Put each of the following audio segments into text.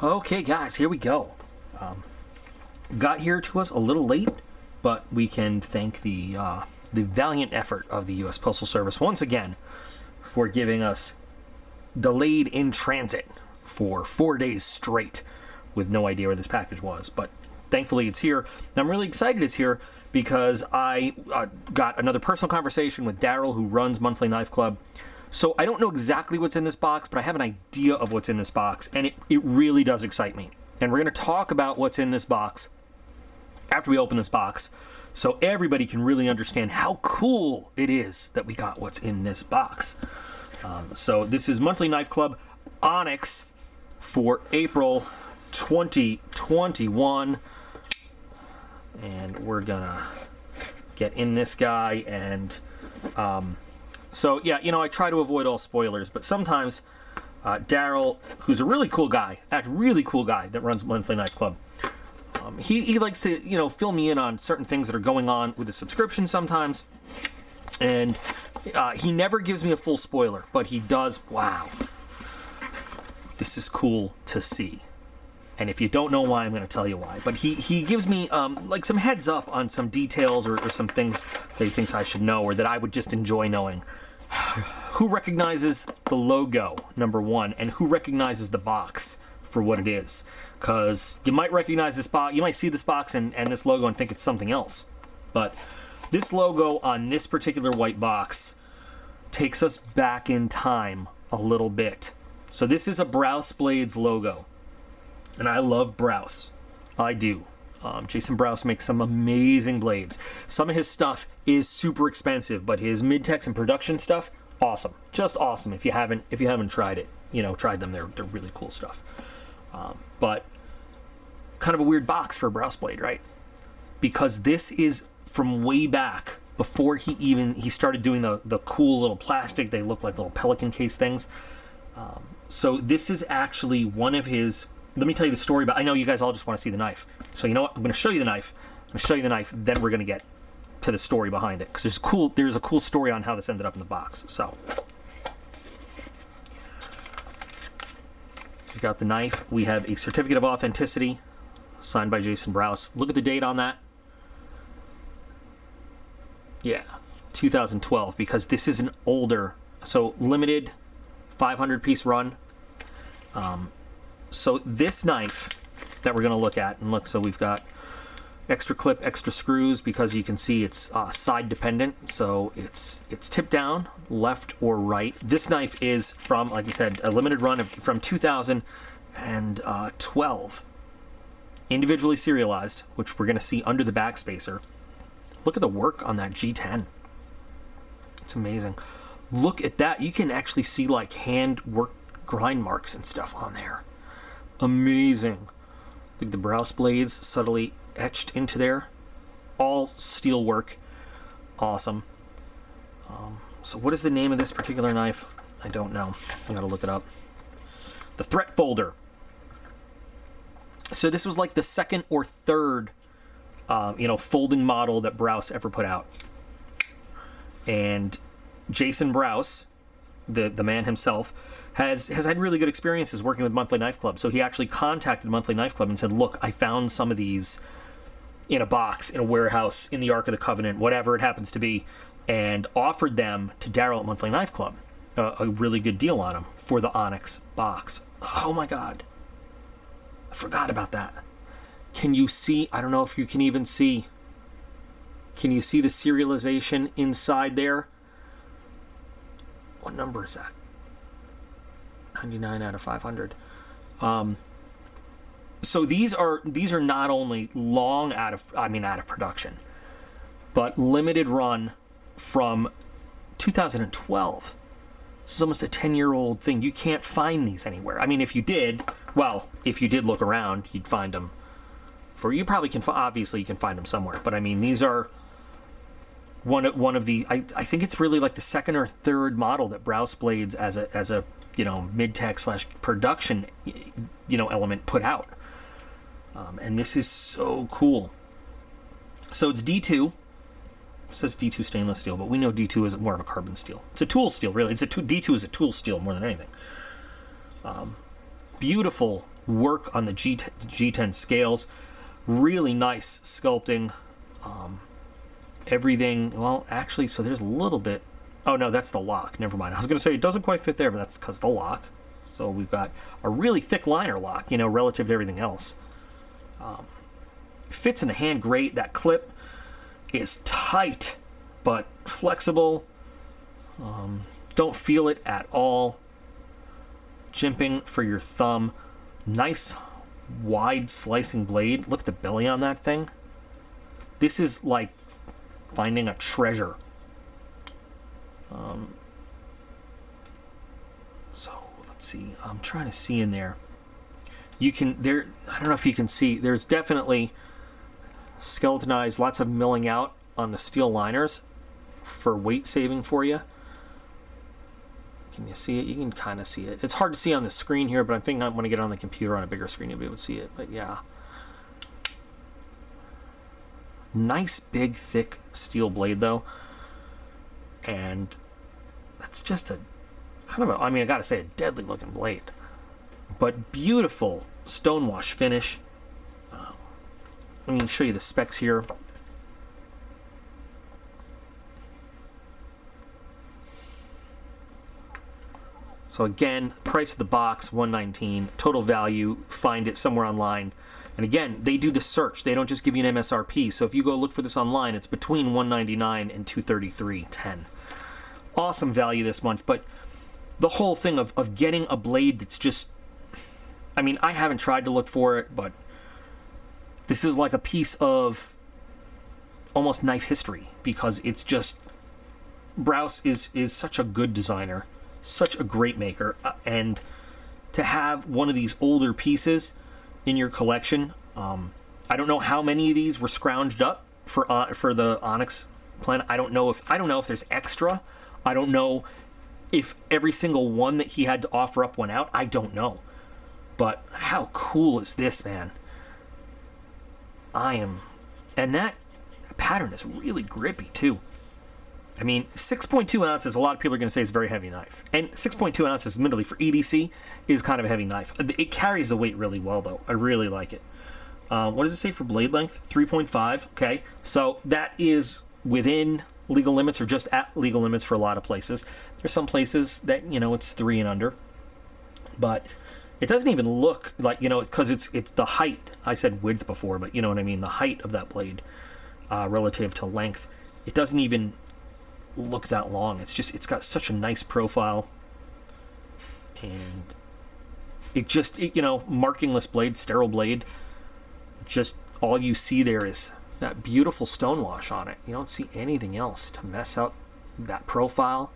Okay, guys, here we go. Got here to us a little late, but we can thank the valiant effort of the U.S. Postal Service once again for giving us delayed in transit for 4 days straight with no idea where this package was. But thankfully it's here. And I'm really excited it's here because I got another personal conversation with Daryl, who runs Monthly Knife Club. So I don't know exactly what's in this box, but I have an idea of what's in this box, and it really does excite me. And we're going to talk about what's in this box after we open this box, so everybody can really understand how cool it is that we got what's in this box. So this is Monthly Knife Club Onyx for April 2021. And we're going to get in this guy and... So, yeah, you know, I try to avoid all spoilers, but sometimes Daryl, who's a really cool guy that runs Monthly Knife Club, he likes to, you know, fill me in on certain things that are going on with the subscription sometimes. And he never gives me a full spoiler, but he does. Wow. This is cool to see. And if you don't know why, I'm going to tell you why. But he gives me, like, some heads up on some details or some things that he thinks I should know or that I would just enjoy knowing. Who recognizes the logo, number one, and who recognizes the box for what it is? Because you might recognize this box, you might see this box and this logo and think it's something else. But this logo on this particular white box takes us back in time a little bit. So this is a Brous Blades logo. And I love Brous. I do. Jason Brous makes some amazing blades. Some of his stuff is super expensive, but his mid-techs and production stuff, awesome. Just awesome. If you haven't tried it, you know, tried them. They're really cool stuff. But kind of a weird box for a Brous blade, right? Because this is from way back before he started doing the cool little plastic. They look like little pelican case things. So this is actually one of his. Let me tell you the story about. I know you guys all just want to see the knife. So you know what? I'm going to show you the knife. Then we're going to get to the story behind it, because there's a cool story on how this ended up in the box. So we got the knife. We have a certificate of authenticity signed by Jason Brous. Look at the date on that. Yeah, 2012, because this is an older, so limited 500 piece run. So this knife that we're going to look at, and look, so we've got extra clip, extra screws, because you can see it's side dependent, so it's tipped down, left or right. This knife is from, like you said, a limited run from 2012. Individually serialized, which we're going to see under the backspacer. Look at the work on that G10. It's amazing. Look at that. You can actually see like hand work grind marks and stuff on there. Amazing. Like the Brous blades subtly etched into there. All steel work. Awesome. So what is the name of this particular knife? I don't know. I gotta look it up. The Threat Folder. So this was like the second or third folding model that Brous ever put out. And Jason Brous, the man himself, has had really good experiences working with Monthly Knife Club. So he actually contacted Monthly Knife Club and said, look, I found some of these in a box, in a warehouse, in the Ark of the Covenant, whatever it happens to be, and offered them to Daryl at Monthly Knife Club. A really good deal on them for the Onyx box. Oh my God. I forgot about that. Can you see? I don't know if you can even see. Can you see the serialization inside there? What number is that? 99 out of 500. So these are not only long out of production, but limited run from 2012. This is almost a 10-year-old thing. You can't find these anywhere. I mean, if you did look around, you'd find them. You probably can. Obviously, you can find them somewhere. But I mean, these are one of the. I think it's really like the second or third model that Brous Blades as a mid-tech / production element put out. And this is so cool. So it's D2. It says D2 stainless steel, but we know D2 is more of a carbon steel. It's a tool steel, really. D2 is a tool steel more than anything. Beautiful work on the G10 scales. Really nice sculpting. Everything, well, actually, so there's a little bit. Oh, no, that's the lock. Never mind. I was going to say it doesn't quite fit there, but that's because of the lock. So we've got a really thick liner lock, you know, relative to everything else. Fits in the hand great. That clip is tight, but flexible. Don't feel it at all. Jimping for your thumb. Nice, wide slicing blade. Look at the belly on that thing. This is like finding a treasure. So let's see. I'm trying to see in there. You can there. I don't know if you can see. There's definitely skeletonized, lots of milling out on the steel liners for weight saving for you. Can you see it? You can kind of see it. It's hard to see on the screen here, but I think I'm going to get on the computer on a bigger screen, you'll be able to see it. But yeah. Nice, big, thick steel blade, though. And that's just a kind of a, I mean, I gotta say, a deadly looking blade. But beautiful stonewash finish. Let me show you the specs here. So again, price of the box, $119. Total value, find it somewhere online. And again, they do the search. They don't just give you an MSRP. So if you go look for this online, it's between $199 and $233.10. Awesome value this month. But the whole thing of getting a blade that's just, I mean, I haven't tried to look for it, but this is like a piece of almost knife history, because it's just, Brous is such a good designer, such a great maker, and to have one of these older pieces in your collection, I don't know how many of these were scrounged up for the Onyx plan. I don't know if there's extra. I don't know if every single one that he had to offer up went out. I don't know. But how cool is this, man? And that pattern is really grippy too. I mean, 6.2 ounces, a lot of people are going to say is a very heavy knife. And 6.2 ounces, admittedly, for EDC, is kind of a heavy knife. It carries the weight really well, though. I really like it. What does it say for blade length? 3.5. Okay, so that is within legal limits, or just at legal limits for a lot of places. There's some places that, you know, it's 3 and under. But it doesn't even look like, you know, because it's the height. I said width before, but you know what I mean. The height of that blade relative to length. It doesn't even look that long. It's got such a nice profile, and you know, markingless blade, sterile blade. Just all you see there is that beautiful stonewash on it. You don't see anything else to mess up that profile.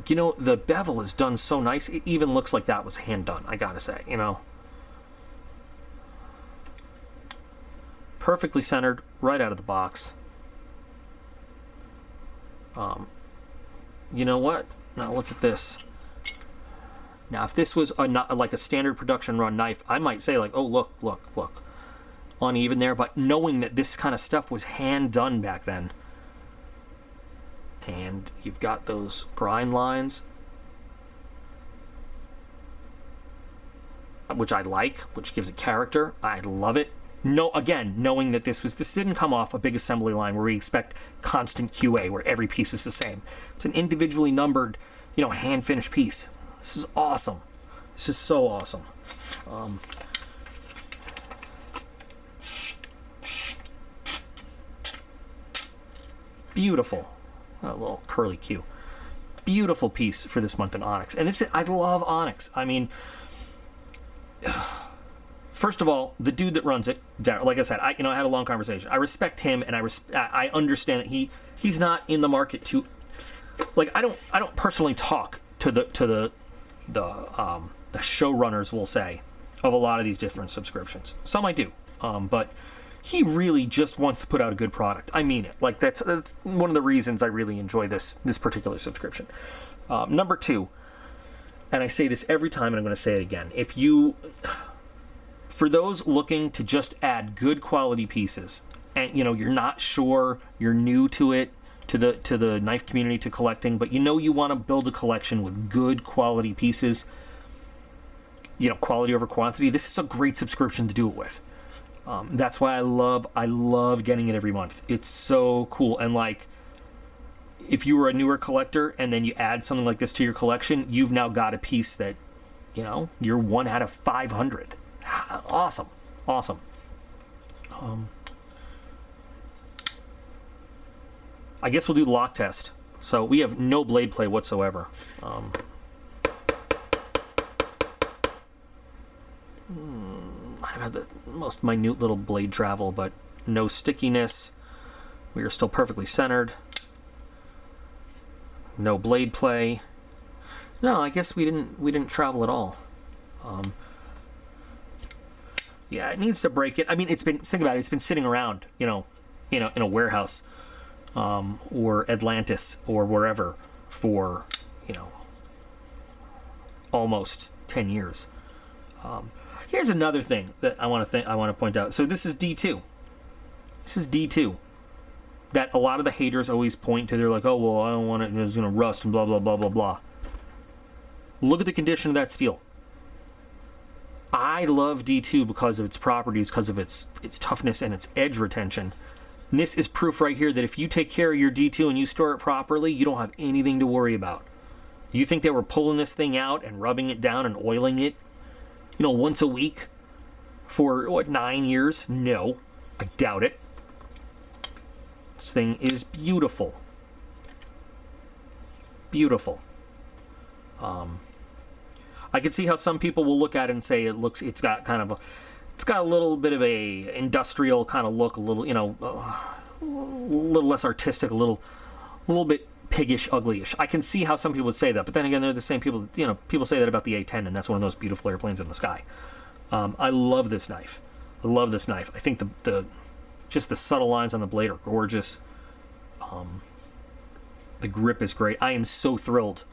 You know, the bevel is done so nice. It even looks like that was hand done, I gotta say, you know. Perfectly centered right out of the box. You know what? Now look at this. Now if this was like a standard production run knife, I might say like, oh, look. Uneven there, but knowing that this kind of stuff was hand done back then. And you've got those grind lines, which I like, which gives it character. I love it. No, again, knowing that this didn't come off a big assembly line where we expect constant QA, where every piece is the same. It's an individually numbered, you know, hand-finished piece. This is awesome. This is so awesome. Beautiful. A little curly Q. Beautiful piece for this month in Onyx. And I love Onyx. I mean, first of all, the dude that runs it, like I said, I had a long conversation. I respect him, and I understand that he's not in the market to, like, I don't personally talk to the showrunners, we'll say, of a lot of these different subscriptions. Some I do, but he really just wants to put out a good product. I mean it. Like, that's one of the reasons I really enjoy this particular subscription. Number 2, and I say this every time, and I'm going to say it again. For those looking to just add good quality pieces, and you know, you're not sure, you're new to it, to the knife community, to collecting, but you know you want to build a collection with good quality pieces, you know, quality over quantity, this is a great subscription to do it with. That's why I love getting it every month. It's so cool. And like, if you were a newer collector and then you add something like this to your collection, you've now got a piece that, you know, you're 1 out of 500. Awesome. Awesome. I guess we'll do the lock test. So we have no blade play whatsoever. I've had the most minute little blade travel, but no stickiness. We are still perfectly centered. No blade play. No, I guess we didn't travel at all. Yeah, it needs to break it. I mean, think about it. It's been sitting around, you know, in a warehouse, or Atlantis or wherever for, you know, almost 10 years. Here's another thing that I want to point out. So this is D2. This is D2. That a lot of the haters always point to. They're like, oh well, I don't want it. It's gonna rust and blah blah blah blah blah. Look at the condition of that steel. I love D2 because of its properties, because of its toughness and its edge retention. And this is proof right here that if you take care of your D2 and you store it properly, you don't have anything to worry about. Do you think they were pulling this thing out and rubbing it down and oiling it, you know, once a week for, what, 9 years? No, I doubt it. This thing is beautiful. Beautiful. I can see how some people will look at it and say it's got a little bit of a industrial kind of look, a little, you know, a little less artistic, a little bit piggish, uglyish. I can see how some people would say that, but then again, they're the same people, you know, people say that about the A10, and that's one of those beautiful airplanes in the sky. I love this knife. I love this knife. I think just the subtle lines on the blade are gorgeous. The grip is great. I am so thrilled.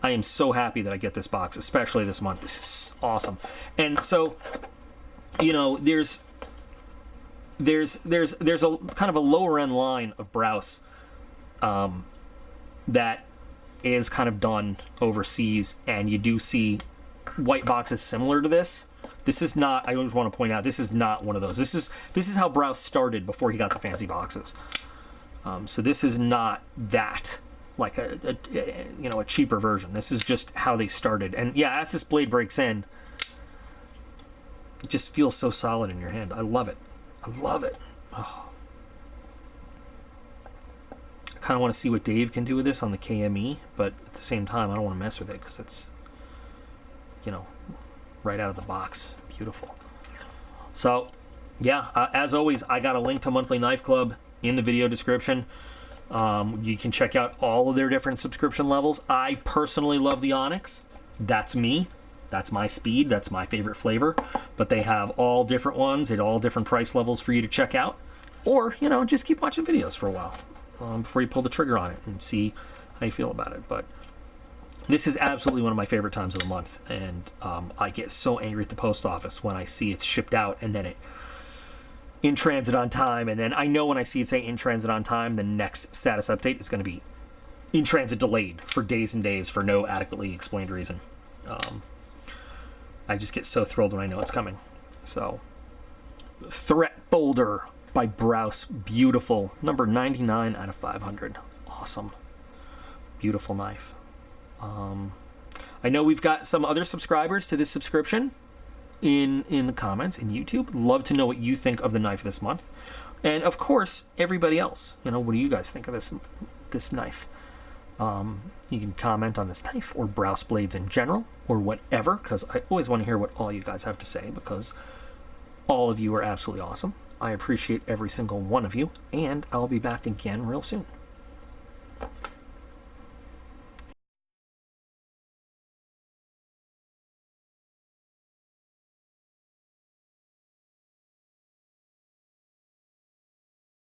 I am so happy that I get this box, especially this month. This is awesome. And so, you know, there's a kind of a lower end line of Brous that is kind of done overseas, and you do see white boxes similar to this. This is not, I always want to point out, this is not one of those. This is how Brous started before he got the fancy boxes. So this is not that, like a cheaper version. This is just how they started. And yeah, as this blade breaks in, it just feels so solid in your hand. I love it. I love it. Oh. I kind of want to see what Dave can do with this on the KME, but at the same time, I don't want to mess with it because it's, you know, right out of the box. Beautiful. So, yeah, as always, I got a link to Monthly Knife Club in the video description. You can check out all of their different subscription levels. I personally love the Onyx. That's me. That's my speed. That's my favorite flavor. But they have all different ones at all different price levels for you to check out. Or, you know, just keep watching videos for a while before you pull the trigger on it and see how you feel about it. But this is absolutely one of my favorite times of the month. And I get so angry at the post office when I see it's shipped out and then it in transit on time, and then I know when I see it say in transit on time, the next status update is going to be in transit delayed for days and days for no adequately explained reason. I just get so thrilled when I know it's coming. So, Threat Folder by Brous, beautiful, number 99 out of 500. Awesome, beautiful knife. I know we've got some other subscribers to this subscription in the comments in YouTube. Love to know what you think of the knife this month, and of course everybody else. You know, what do you guys think of this knife? You can comment on this knife or Brous blades in general or whatever, because I always want to hear what all you guys have to say, because all of you are absolutely awesome. I appreciate every single one of you, and I'll be back again real soon.